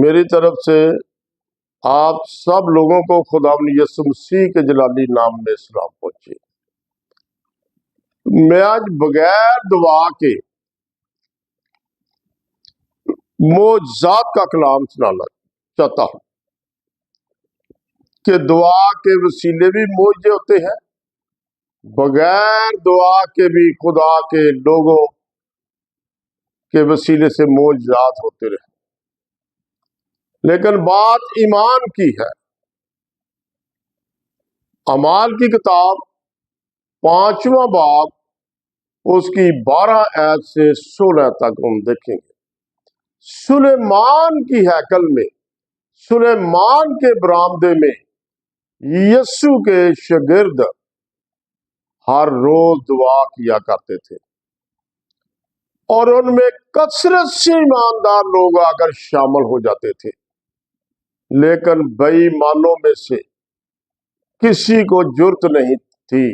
میری طرف سے آپ سب لوگوں کو خداوند یسوع مسیح کے جلالی نام میں سلام پہنچے۔ میں آج بغیر دعا کے معجزات کا کلام سنانا چاہتا ہوں کہ دعا کے وسیلے بھی معجزے ہوتے ہیں، بغیر دعا کے بھی خدا کے لوگوں کے وسیلے سے معجزات ہوتے رہے۔ لیکن بات ایمان کی ہے۔ اعمال کی کتاب 5واں باب اس کی 12 آیت سے 16 تک ہم دیکھیں گے۔ سلیمان کی ہیکل میں، سلیمان کے برآمدے میں یسوع کے شاگرد ہر روز دعا کیا کرتے تھے، اور ان میں کثرت سے ایماندار لوگ آ کر شامل ہو جاتے تھے، لیکن بے ایمانوں میں سے کسی کو جرت نہیں تھی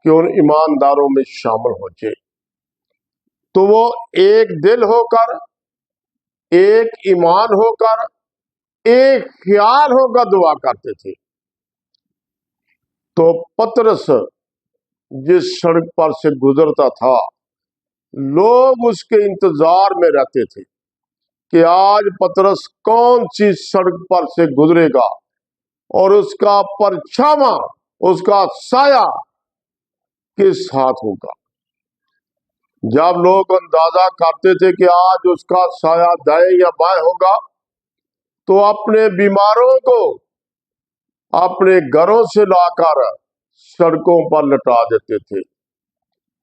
کہ ان ایمانداروں میں شامل ہو جائے۔ تو وہ ایک دل ہو کر، ایک ایمان ہو کر، ایک خیال ہو کر دعا کرتے تھے۔ تو پطرس جس سڑک پر سے گزرتا تھا، لوگ اس کے انتظار میں رہتے تھے کہ آج پطرس کون سی سڑک پر سے گزرے گا اور اس کا پرچھاواں، اس کا سایہ کس ہاتھ ہوگا۔ جب لوگ اندازہ کرتے تھے کہ آج اس کا سایہ دائیں یا بائیں ہوگا، تو اپنے بیماروں کو اپنے گھروں سے لا کر سڑکوں پر لٹا دیتے تھے،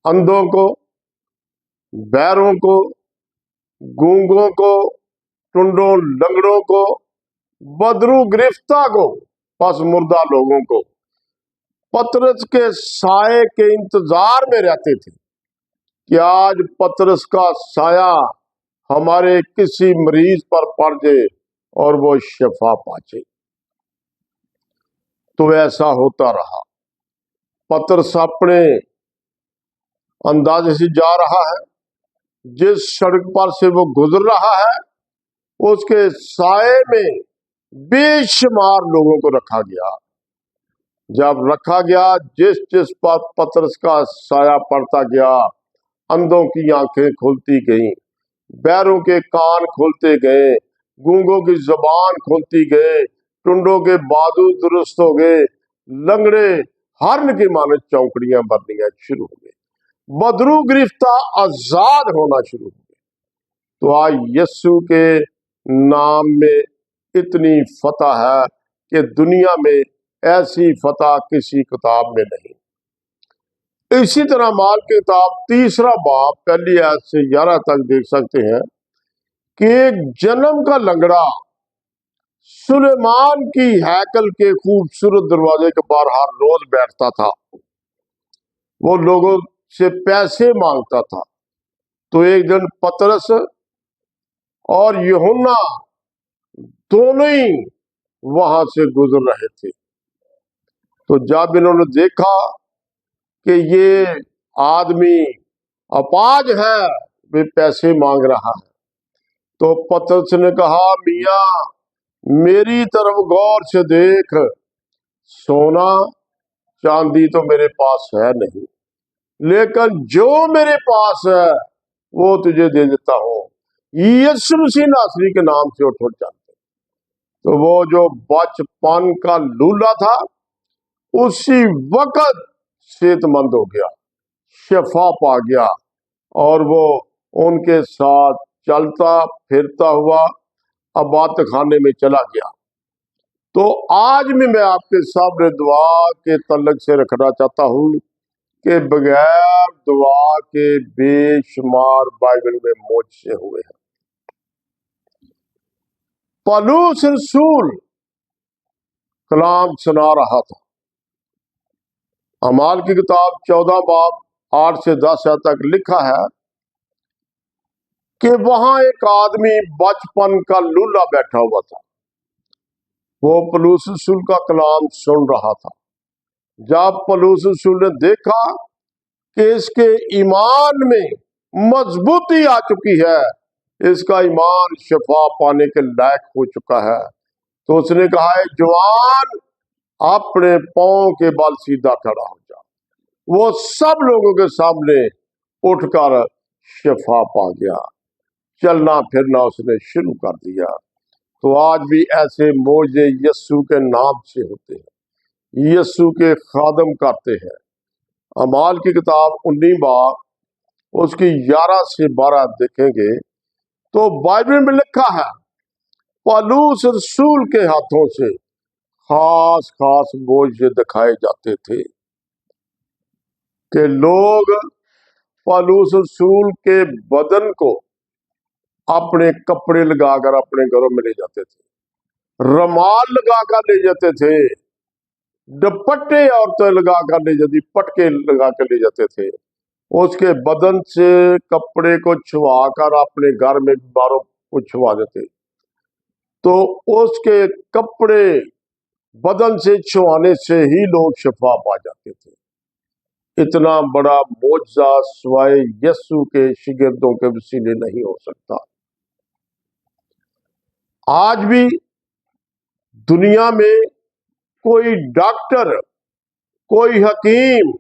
اندھوں کو، بہروں کو، گونگوں کو، ٹنڈوں لنگڑوں کو، بدرو گرفتہ کو، پس مردہ لوگوں کو پطرس کے سائے کے انتظار میں رہتے تھے کہ آج پطرس کا سایہ ہمارے کسی مریض پر پڑ جائے اور وہ شفا پائے۔ تو ایسا ہوتا رہا۔ پطرس اپنے اندازے سے جا رہا ہے، جس سڑک پر سے وہ گزر رہا ہے اس کے سائے میں بے شمار لوگوں کو رکھا گیا۔ جب رکھا گیا، جس پر پطرس کا سایہ پڑتا گیا، اندھوں کی آنکھیں کھلتی گئیں، بہروں کے کان کھلتے گئے، گونگوں کی زبان کھلتی گئے، ٹنڈوں کے بازو درست ہو گئے، لنگڑے ہرن کی مانند چونکڑیاں بننیاں شروع ہو گئی، بدرو گرفتہ آزاد ہونا شروع ہو گئے۔ تو آج یسوع کے نام میں اتنی فتح ہے کہ دنیا میں ایسی فتح کسی کتاب میں نہیں۔ اسی طرح اعمال کی کتاب 3 باب پہلی آیت سے 11 تک دیکھ سکتے ہیں کہ ایک جنم کا لنگڑا سلیمان کی ہیکل کے خوبصورت دروازے کے باہر ہر روز بیٹھتا تھا۔ وہ لوگوں سے پیسے مانگتا تھا۔ تو ایک دن پطرس اور یوحنا دونوں ہی وہاں سے گزر رہے تھے۔ تو جب انہوں نے دیکھا کہ یہ آدمی اپاہج ہے، وہ پیسے مانگ رہا ہے، تو پطرس نے کہا، میاں میری طرف غور سے دیکھ، سونا چاندی تو میرے پاس ہے نہیں، لیکن جو میرے پاس ہے وہ تجھے دے دیتا ہوں، یسوع مسیح ناصری کے نام سے اٹھ چل۔ تو وہ جو بچپن کا لولا تھا اسی وقت صحت مند ہو گیا، شفا پا گیا، اور وہ ان کے ساتھ چلتا پھرتا ہوا عبادت خانے میں چلا گیا۔ تو آج بھی میں آپ کے سامنے دعا کے تعلق سے رکھنا چاہتا ہوں کہ بغیر دعا کے بے شمار بائبل میں معجزے ہوئے ہیں۔ پولس رسول کلام سنا رہا تھا۔ اعمال کی کتاب 14 باب 8 سے 10 تک لکھا ہے کہ وہاں ایک آدمی بچپن کا لولا بیٹھا ہوا تھا۔ وہ پولس رسول کا کلام سن رہا تھا۔ جب پولس رسول نے دیکھا کہ اس کے ایمان میں مضبوطی آ چکی ہے، اس کا ایمان شفا پانے کے لائق ہو چکا ہے۔ تو اس نے کہا ہے جوان اپنے پاؤں کے بل سیدھا کھڑا ہو جا۔ وہ سب لوگوں کے سامنے اٹھ کر شفا پا گیا، چلنا پھرنا اس نے شروع کر دیا۔ تو آج بھی ایسے معجزے یسوع کے نام سے ہوتے ہیں، یسوع کے خادم کرتے ہیں۔ اعمال کی کتاب 19 باب اس کی 11 سے 12 دیکھیں گے تو بائبل میں لکھا ہے پالوس رسول کے ہاتھوں سے خاص خاص معجزے دکھائے جاتے تھے کہ لوگ پالوس رسول کے بدن کو اپنے کپڑے لگا کر اپنے گھروں میں لے جاتے تھے، رومال لگا کر لے جاتے تھے، دوپٹے عورتیں لگا کر لے جاتی، پٹکے لگا کر لے جاتے تھے، اس کے بدن سے کپڑے کو چھوا کر اپنے گھر میں بیماروں کو چھوا دیتے، تو اس کے کپڑے بدن سے چھوانے سے ہی لوگ شفا پا جاتے تھے۔ اتنا بڑا معجزہ سوائے یسوع کے شاگردوں کے وسیلے نہیں ہو سکتا۔ آج بھی دنیا میں کوئی ڈاکٹر، کوئی حکیم،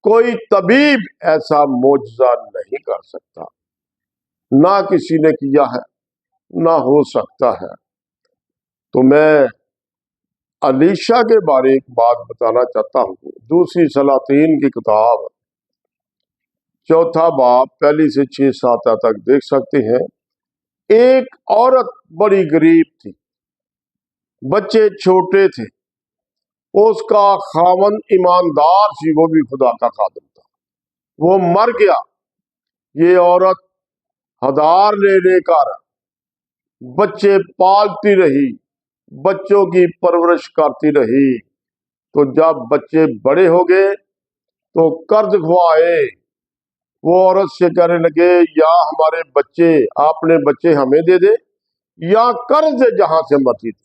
کوئی طبیب ایسا معجزہ نہیں کر سکتا، نہ کسی نے کیا ہے، نہ ہو سکتا ہے۔ تو میں علیشا کے بارے ایک بات بتانا چاہتا ہوں۔ دوسری سلاطین کی کتاب 4 باب 1 سے 6-7 تک دیکھ سکتے ہیں۔ ایک عورت بڑی غریب تھی، بچے چھوٹے تھے، اس کا خاوند ایماندار سی، وہ بھی خدا کا خادم تھا، وہ مر گیا۔ یہ عورت ہدار لے لے کر بچے پالتی رہی، بچوں کی پرورش کرتی رہی۔ تو جب بچے بڑے ہو گئے تو قرض کھوائے، وہ عورت سے کہنے لگے یا ہمارے بچے، اپنے بچے ہمیں دے دے، یا قرض جہاں سے مرضی دے۔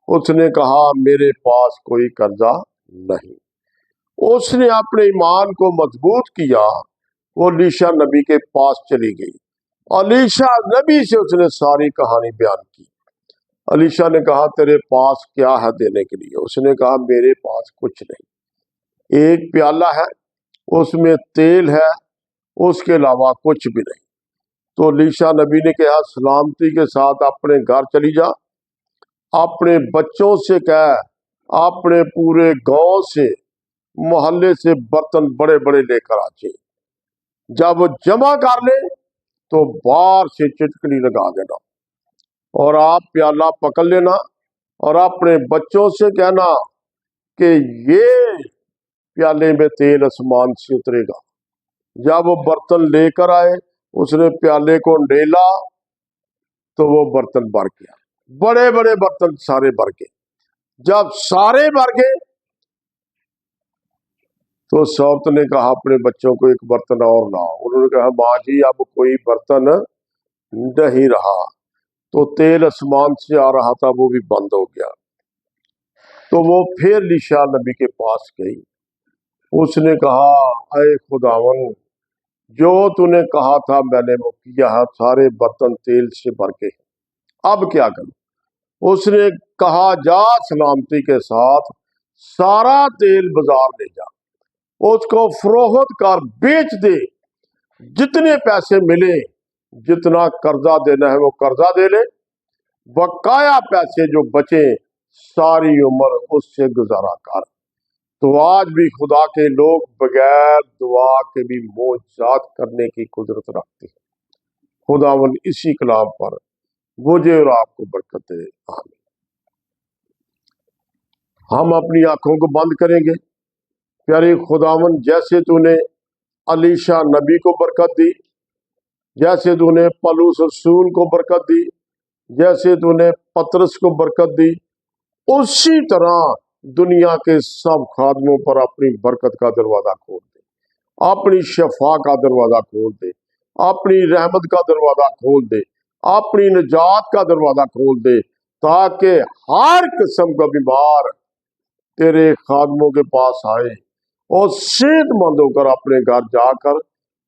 اس نے کہا میرے پاس کوئی قرضہ نہیں۔ اس نے اپنے ایمان کو مضبوط کیا، وہ علیشا نبی کے پاس چلی گئی، علیشا نبی سے اس نے ساری کہانی بیان کی۔ علیشا نے کہا تیرے پاس کیا ہے دینے کے لیے؟ اس نے کہا میرے پاس کچھ نہیں، ایک پیالہ ہے، اس میں تیل ہے، اس کے علاوہ کچھ بھی نہیں۔ تو علیشا نبی نے کہا سلامتی کے ساتھ اپنے گھر چلی جا، اپنے بچوں سے کہہ اپنے پورے گاؤں سے، محلے سے برتن بڑے بڑے لے کر آجے، جب وہ جمع کر لے تو باہر سے چٹکنی لگا دینا، اور آپ پیالہ پکڑ لینا اور اپنے بچوں سے کہنا کہ یہ پیالے میں تیل آسمان سے اترے گا۔ جب وہ برتن لے کر آئے، اس نے پیالے کو ڈیلا تو وہ برتن بھر گیا، بڑے بڑے برتن سارے بھر گئے۔ جب سارے بھر گئے تو اس عورت نے کہا اپنے بچوں کو ایک برتن اور لاؤ۔ انہوں نے کہا ماں جی اب کوئی برتن نہیں رہا۔ تو تیل آسمان سے آ رہا تھا، وہ بھی بند ہو گیا۔ تو وہ پھر علیشا نبی کے پاس گئی، اس نے کہا اے خداون، جو تو نے کہا تھا میں نے وہ کیا ہے، سارے برتن تیل سے بھر کے، اب کیا کروں؟ اس نے کہا جا سلامتی کے ساتھ، سارا تیل بازار لے جا، اس کو فروخت کر بیچ دے، جتنے پیسے ملے، جتنا قرضہ دینا ہے وہ قرضہ دے لے، بقایا پیسے جو بچے ساری عمر اس سے گزارا کر۔ تو آج بھی خدا کے لوگ بغیر دعا کے بھی معجزات کرنے کی قدرت رکھتے ہیں۔ خداوند اسی کلام پر مجھے اور آپ کو برکت دے، آمین۔ ہم اپنی آنکھوں کو بند کریں گے۔ پیارے خداوند، جیسے تو نے علیشا نبی کو برکت دی، جیسے تو نے پولس رسول کو برکت دی، جیسے تو نے پطرس کو برکت دی، اسی طرح دنیا کے سب خادموں پر اپنی برکت کا دروازہ کھول دے، اپنی شفا کا دروازہ کھول دے، اپنی رحمت کا دروازہ کھول دے، اپنی نجات کا دروازہ کھول دے، تاکہ ہر قسم کا بیمار تیرے خادموں کے پاس آئے اور صحت مند ہو کر اپنے گھر جا کر